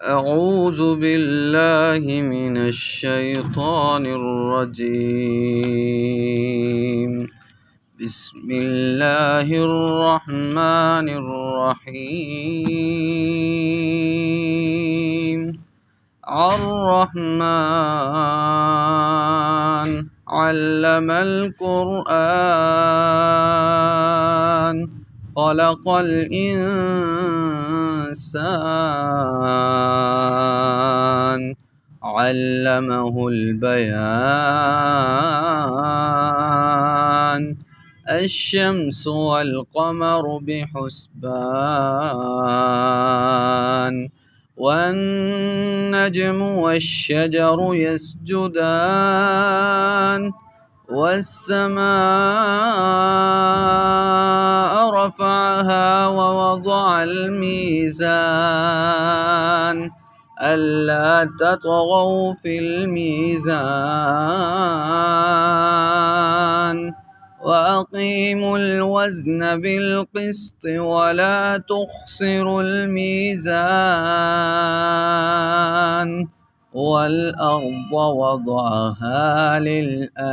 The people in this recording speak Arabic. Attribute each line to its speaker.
Speaker 1: أعوذ بالله من الشيطان الرجيم. بسم الله الرحمن الرحيم. الرحمن علم القرآن خلق الإنسان علمه البيان. الشمس والقمر بحسبان والنجم والشجر يسجدان والسماء رفعها ووضع الميزان ألا تطغوا في الميزان وأقيموا الوزن بالقسط ولا تخسروا الميزان والأرض وضعها للأنام